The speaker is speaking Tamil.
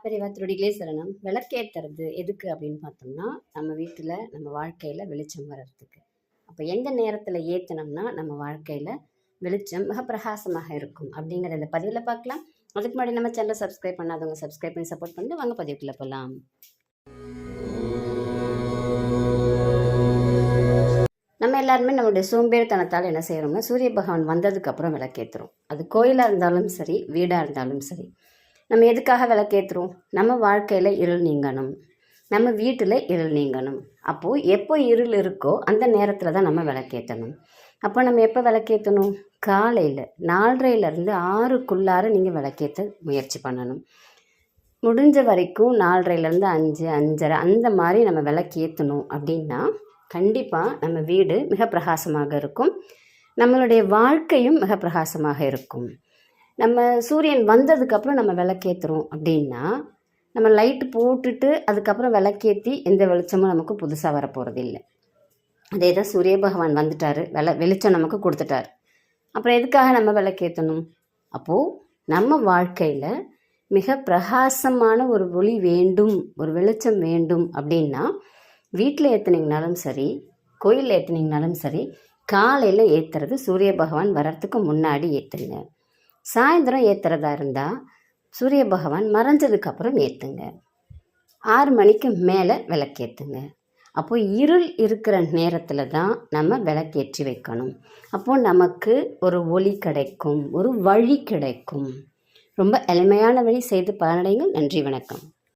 பெரியவா திருடிகளே சரணம். விளக்கேத்துறது எதுக்கு அப்படின்னு பார்த்தோம்னா, நம்ம வீட்டில் நம்ம வாழ்க்கையில் வெளிச்சம் வர்றதுக்கு. அப்போ எந்த நேரத்தில் ஏற்றினோம்னா நம்ம வாழ்க்கையில் வெளிச்சம் மிக பிரகாசமாக இருக்கும் அப்படிங்கிற இந்த பதிவில் பார்க்கலாம். அதுக்கு முன்னாடி நம்ம சேனலை சப்ஸ்கிரைப் பண்ணாதவங்க சப்ஸ்கிரைப் பண்ணி சப்போர்ட் பண்ணிட்டு வாங்க பதிவுக்குள்ளே போகலாம். நம்ம எல்லாருமே நம்மளுடைய சோம்பேறித்தனத்தால் என்ன செய்கிறோம்னா, சூரிய பகவான் வந்ததுக்கப்புறம் விளக்கேற்றுறோம். அது கோயிலாக இருந்தாலும் சரி, வீடாக இருந்தாலும் சரி. நம்ம எதுக்காக விளக்கேற்றுறோம்? நம்ம வாழ்க்கையில் இருள் நீங்கணும், நம்ம வீட்டில் இருள் நீங்கணும். அப்போது எப்போ இருள் இருக்கோ அந்த நேரத்தில் தான் நம்ம விளக்கேற்றணும். அப்போ நம்ம எப்போ விளக்கேற்றணும்? காலையில் 4:30லேருந்து 6க்குள்ளார நீங்கள் விளக்கேற்ற முயற்சி பண்ணணும். முடிஞ்ச வரைக்கும் 4:30லேருந்து 5, 5:30 அந்த மாதிரி நம்ம விளக்கேற்றணும். அப்படின்னா கண்டிப்பாக நம்ம வீடு மிக பிரகாசமாக இருக்கும், நம்மளுடைய வாழ்க்கையும் மிக பிரகாசமாக இருக்கும். நம்ம சூரியன் வந்ததுக்கப்புறம் நம்ம விளக்கேற்றுறோம் அப்படின்னா, நம்ம லைட்டு போட்டுட்டு அதுக்கப்புறம் விளக்கேற்றி எந்த வெளிச்சமும் நமக்கு புதுசாக வரப்போகிறது இல்லை. அதே தான் சூரிய பகவான் வந்துட்டார், வெளிச்சம் நமக்கு கொடுத்துட்டார். அப்புறம் எதுக்காக நம்ம விளக்கேற்றணும்? அப்போது நம்ம வாழ்க்கையில் மிக பிரகாசமான ஒரு ஒளி வேண்டும், ஒரு வெளிச்சம் வேண்டும் அப்படின்னா வீட்டில் ஏற்றுனீங்கனாலும் சரி, கோயிலில் ஏற்றுனீங்கனாலும் சரி, காலையில் ஏற்றுறது சூரிய பகவான் வர்றதுக்கு முன்னாடி ஏற்றுங்க. சாயந்தரம் ஏற்றுறதா இருந்தால் சூரிய பகவான் மறைஞ்சதுக்கப்புறம் ஏற்றுங்க. 6 மணிக்கு மேலே விளக்கேற்றுங்க. அப்போது இருள் இருக்கிற நேரத்தில் தான் நம்ம விளக்கேற்றி வைக்கணும். அப்போது நமக்கு ஒரு ஒளி கிடைக்கும், ஒரு வழி கிடைக்கும். ரொம்ப எளிமையான வழி, செய்து பலனடைங்கள். நன்றி, வணக்கம்.